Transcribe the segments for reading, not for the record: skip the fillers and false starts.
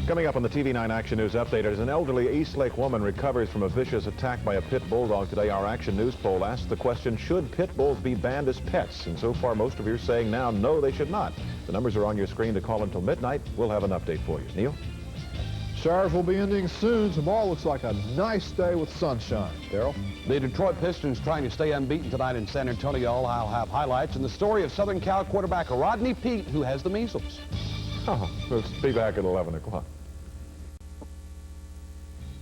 Coming up on the TV9 Action News Update, as an elderly Eastlake woman recovers from a vicious attack by a pit bulldog today, our Action News poll asks the question, should pit bulls be banned as pets? And so far, most of you are saying now, no, they should not. The numbers are on your screen to call until midnight. We'll have an update for you. Neil? Showers will be ending soon. Tomorrow looks like a nice day with sunshine. Daryl? The Detroit Pistons trying to stay unbeaten tonight in San Antonio. I'll have highlights and the story of Southern Cal quarterback Rodney Peete, who has the measles. Oh, we'll be back at 11 o'clock.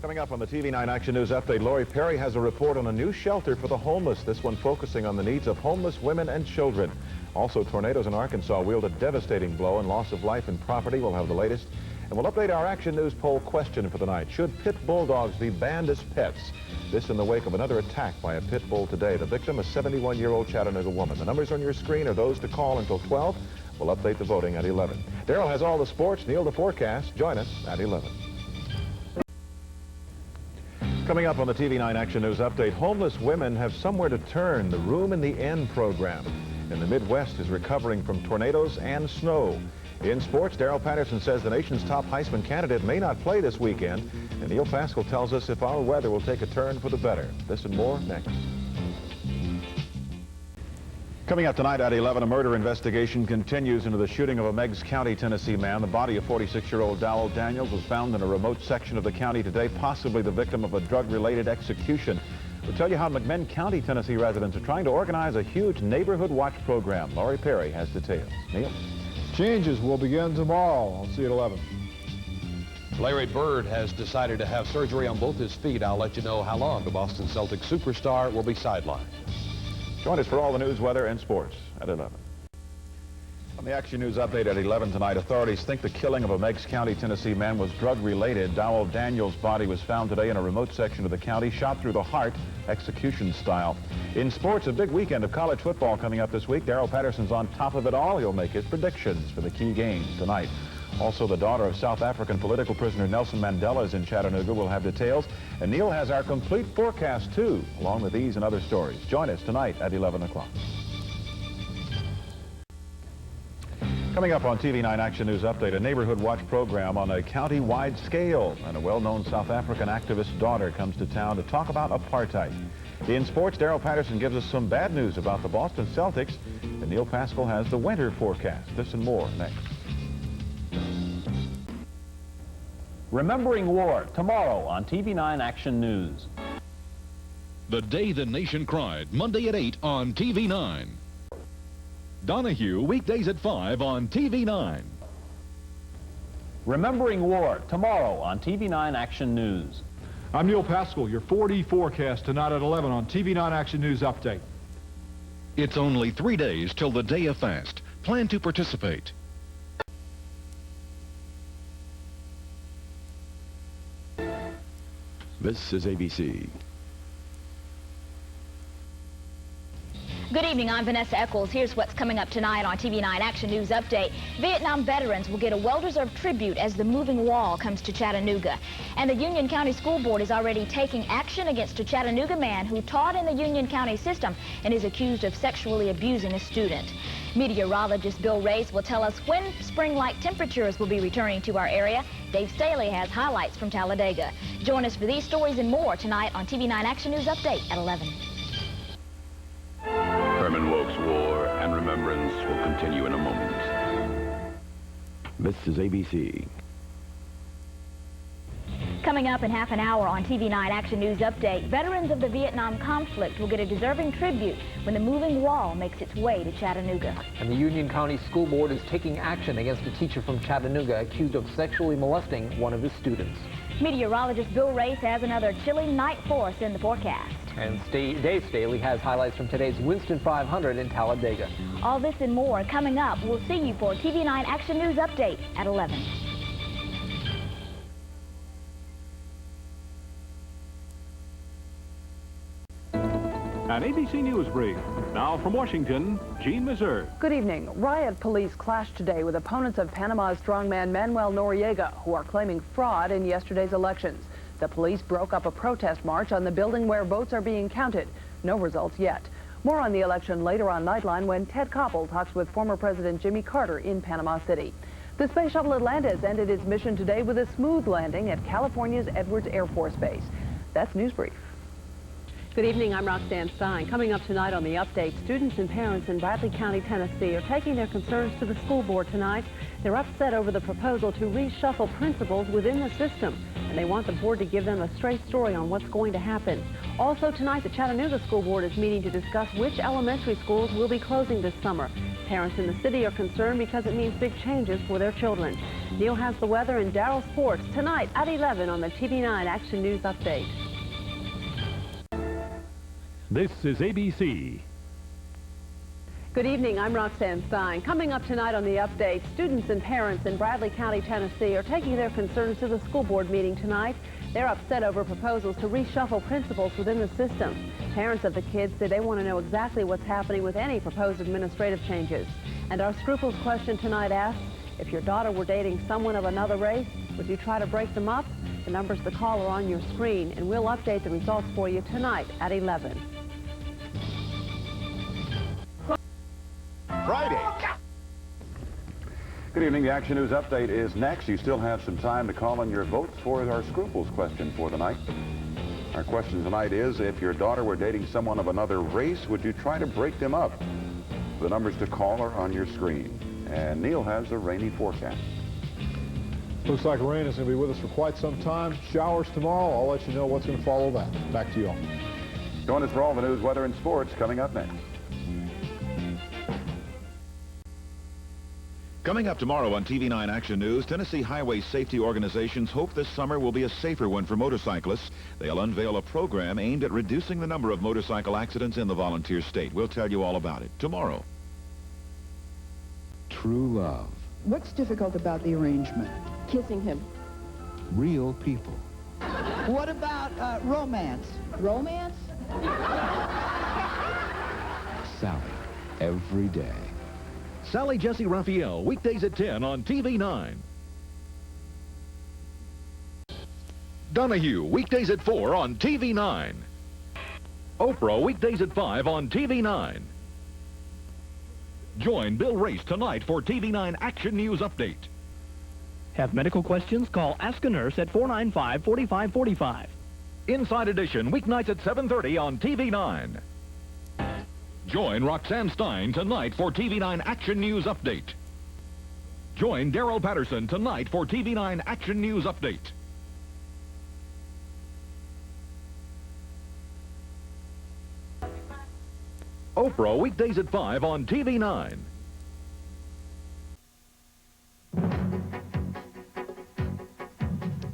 Coming up on the TV9 Action News Update, Lori Perry has a report on a new shelter for the homeless, this one focusing on the needs of homeless women and children. Also, tornadoes in Arkansas wield a devastating blow and loss of life and property. We'll have the latest. And we'll update our Action News poll question for the night. Should pit bulldogs be banned as pets? This in the wake of another attack by a pit bull today. The victim, a 71-year-old Chattanooga woman. The numbers on your screen are those to call until 12. We'll update the voting at 11. Daryl has all the sports. Neil, the forecast. Join us at 11. Coming up on the TV9 Action News Update, homeless women have somewhere to turn. The Room in the Inn program in the Midwest is recovering from tornadoes and snow. In sports, Daryl Patterson says the nation's top Heisman candidate may not play this weekend. And Neil Pascal tells us if our weather will take a turn for the better. This and more next. Coming up tonight at 11, a murder investigation continues into the shooting of a Meigs County, Tennessee man. The body of 46-year-old Dowell Daniels was found in a remote section of the county today, possibly the victim of a drug-related execution. We'll tell you how McMinn County, Tennessee residents are trying to organize a huge neighborhood watch program. Lori Perry has details. Neil? Changes will begin tomorrow. I'll see you at 11. Larry Bird has decided to have surgery on both his feet. I'll let you know how long the Boston Celtics superstar will be sidelined. Join us for all the news, weather, and sports at 11. On the Action News Update at 11 tonight, authorities think the killing of a Meigs County, Tennessee man was drug-related. Dowell Daniels' body was found today in a remote section of the county, shot through the heart, execution style. In sports, a big weekend of college football coming up this week. Daryl Patterson's on top of it all. He'll make his predictions for the key games tonight. Also, the daughter of South African political prisoner Nelson Mandela is in Chattanooga. We'll have details. And Neil has our complete forecast, too, along with these and other stories. Join us tonight at 11 o'clock. Coming up on TV9 Action News Update, a neighborhood watch program on a county-wide scale. And a well-known South African activist's daughter comes to town to talk about apartheid. In sports, Daryl Patterson gives us some bad news about the Boston Celtics. And Neil Pascal has the winter forecast. This and more next. Remembering War, tomorrow on TV9 Action News. The Day the Nation Cried, Monday at 8 on TV9. Donahue, weekdays at 5 on TV9. Remembering War, tomorrow on TV9 Action News. I'm Neil Pascal, your 4D forecast tonight at 11 on TV9 Action News Update. It's only 3 days till the day of fast. Plan to participate. This is ABC. Good evening, I'm Vanessa Eccles. Here's what's coming up tonight on TV9 Action News Update. Vietnam veterans will get a well-deserved tribute as the moving wall comes to Chattanooga. And the Union County School Board is already taking action against a Chattanooga man who taught in the Union County system and is accused of sexually abusing a student. Meteorologist Bill Race will tell us when spring-like temperatures will be returning to our area. Dave Staley has highlights from Talladega. Join us for these stories and more tonight on TV9 Action News Update at 11. Herman Wouk's War and Remembrance will continue in a moment. This is ABC. Coming up in half an hour on TV9 Action News Update, veterans of the Vietnam conflict will get a deserving tribute when the moving wall makes its way to Chattanooga. And the Union County School Board is taking action against a teacher from Chattanooga accused of sexually molesting one of his students. Meteorologist Bill Race has another chilly night for us in the forecast. And Dave Staley has highlights from today's Winston 500 in Talladega. All this and more coming up. We'll see you for TV9 Action News Update at 11. An ABC News brief. Now from Washington, Jean Mazur. Good evening. Riot police clashed today with opponents of Panama's strongman Manuel Noriega, who are claiming fraud in yesterday's elections. The police broke up a protest march on the building where votes are being counted. No results yet. More on the election later on Nightline when Ted Koppel talks with former President Jimmy Carter in Panama City. The Space Shuttle Atlantis ended its mission today with a smooth landing at California's Edwards Air Force Base. That's News Brief. Good evening, I'm Roxanne Stein. Coming up tonight on The Update, students and parents in Bradley County, Tennessee are taking their concerns to the school board tonight. They're upset over the proposal to reshuffle principals within the system, and they want the board to give them a straight story on what's going to happen. Also tonight, the Chattanooga School Board is meeting to discuss which elementary schools will be closing this summer. Parents in the city are concerned because it means big changes for their children. Neil has the weather and Darryl sports tonight at 11 on the TV9 Action News Update. This is ABC. Good evening, I'm Roxanne Stein. Coming up tonight on The Update, students and parents in Bradley County, Tennessee are taking their concerns to the school board meeting tonight. They're upset over proposals to reshuffle principals within the system. Parents of the kids say they want to know exactly what's happening with any proposed administrative changes. And our Scruples question tonight asks, if your daughter were dating someone of another race, would you try to break them up? The numbers to call are on your screen, and we'll update the results for you tonight at 11. Friday. Good evening. The Action News Update is next. You still have some time to call in your votes for our Scruples question for the night. Our question tonight is, if your daughter were dating someone of another race, would you try to break them up? The numbers to call are on your screen. And Neil has a rainy forecast. Looks like rain is going to be with us for quite some time. Showers tomorrow. I'll let you know what's going to follow that. Back to you all. Join us for all the news, weather, and sports coming up next. Coming up tomorrow on TV9 Action News, Tennessee highway safety organizations hope this summer will be a safer one for motorcyclists. They'll unveil a program aimed at reducing the number of motorcycle accidents in the volunteer state. We'll tell you all about it tomorrow. True love. What's difficult about the arrangement? Kissing him. Real people. What about romance? Romance? Sally. Every day. Sally Jesse Raphael, weekdays at 10 on TV9. Donahue, weekdays at 4 on TV9. Oprah, weekdays at 5 on TV9. Join Bill Race tonight for TV9 Action News Update. Have medical questions? Call Ask a Nurse at 495-4545. Inside Edition, weeknights at 7:30 on TV9. Join Roxanne Stein tonight for TV9 Action News Update. Join Daryl Patterson tonight for TV9 Action News Update. Oprah, weekdays at 5 on TV9.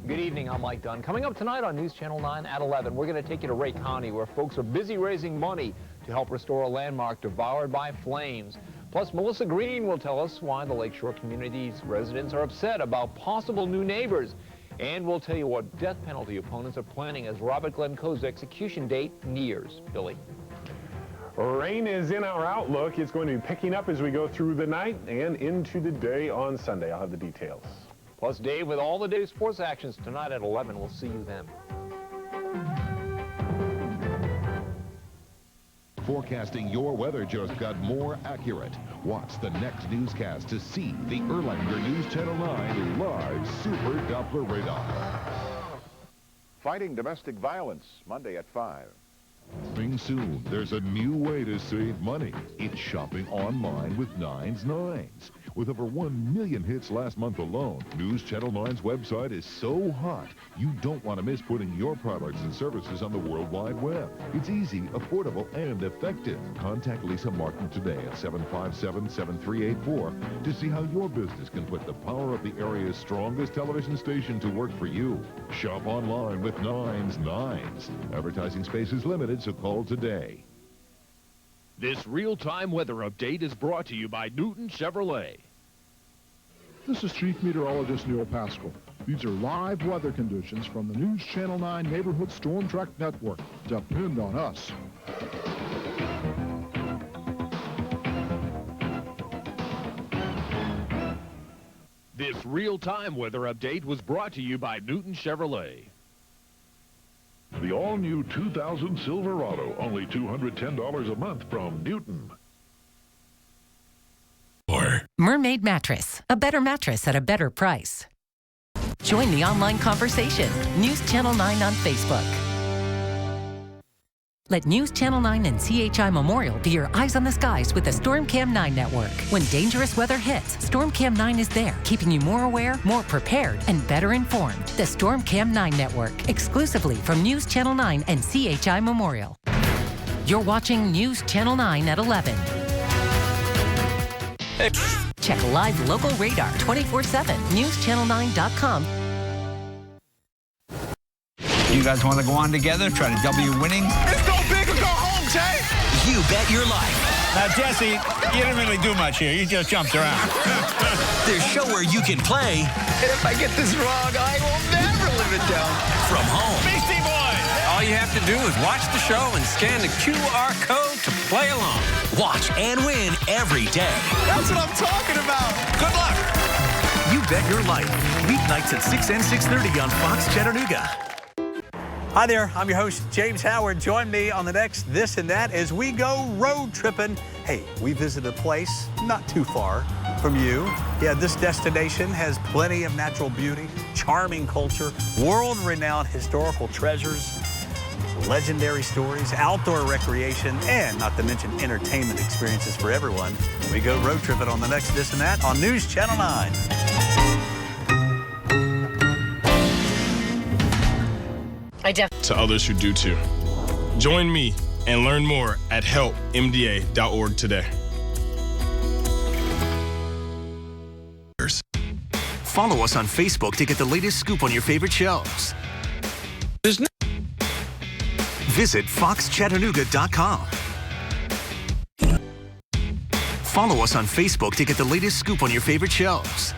Good evening, I'm Mike Dunn. Coming up tonight on News Channel 9 at 11, we're going to take you to Ray County, where folks are busy raising money to help restore a landmark devoured by flames. Plus, Melissa Green will tell us why the Lakeshore community's residents are upset about possible new neighbors. And we'll tell you what death penalty opponents are planning as Robert Glenn Coe's execution date nears. Billy. Rain is in our outlook. It's going to be picking up as we go through the night and into the day on Sunday. I'll have the details. Plus, Dave with all the day's sports actions tonight at 11. We'll see you then. Forecasting your weather just got more accurate. Watch the next newscast to see the Erlanger News Channel 9 live Super Doppler radar. Fighting domestic violence, Monday at 5. Coming soon, there's a new way to save money. It's shopping online with 9's Nines. With over 1 million hits last month alone, News Channel 9's website is so hot, you don't want to miss putting your products and services on the World Wide Web. It's easy, affordable, and effective. Contact Lisa Martin today at 757-7384 to see how your business can put the power of the area's strongest television station to work for you. Shop online with 9's Nines. Advertising space is limited, so call today. This real-time weather update is brought to you by Newton Chevrolet. This is Chief Meteorologist Neil Pascal. These are live weather conditions from the News Channel 9 Neighborhood Storm Track Network. Depend on us. This real-time weather update was brought to you by Newton Chevrolet. The all-new 2000 Silverado, only $210 a month from Newton. Mermaid Mattress, a better mattress at a better price. Join the online conversation. News Channel 9 on Facebook. Let News Channel 9 and CHI Memorial be your eyes on the skies with the Storm Cam 9 network. When dangerous weather hits, Storm Cam 9 is there, keeping you more aware, more prepared, and better informed. The Storm Cam 9 network, exclusively from News Channel 9 and CHI Memorial. You're watching News Channel 9 at 11. Check live local radar 24/7, newschannel9.com. You guys want to go on together, try to double your winning? Let's go big or go home, Jay! You bet your life. Now, Jesse, you didn't really do much here. You just jumped around. There's a show where you can play. And if I get this wrong, I will never live it down. From home. Beastie Boys! All you have to do is watch the show and scan the QR code to play along. Watch and win every day. That's what I'm talking about. Good luck. You bet your life. Weeknights at 6 and 6:30 on Fox Chattanooga. Hi there, I'm your host, James Howard. Join me on the next This and That as we go road tripping. Hey, we visit a place not too far from you. Yeah, this destination has plenty of natural beauty, charming culture, world-renowned historical treasures, legendary stories, outdoor recreation, and not to mention entertainment experiences for everyone. We go road tripping on the next This and That on News Channel 9. To others who do too. Join me and learn more at helpmda.org today. Follow us on Facebook to get the latest scoop on your favorite shows. Visit foxchattanooga.com. Follow us on Facebook to get the latest scoop on your favorite shows.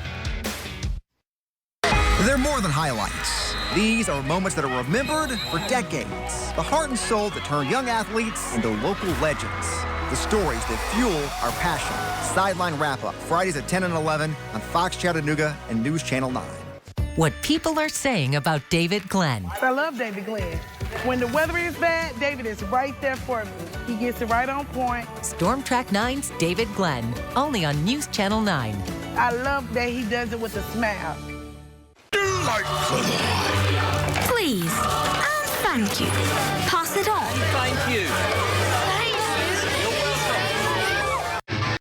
They're more than highlights. These are moments that are remembered for decades. The heart and soul that turn young athletes into local legends. The stories that fuel our passion. Sideline Wrap-Up, Fridays at 10 and 11 on Fox Chattanooga and News Channel 9. What people are saying about David Glenn. I love David Glenn. When the weather is bad, David is right there for me. He gets it right on point. Storm Track 9's David Glenn, only on News Channel 9. I love that he does it with a smile. Please, and thank you. Pass it on. Thank you.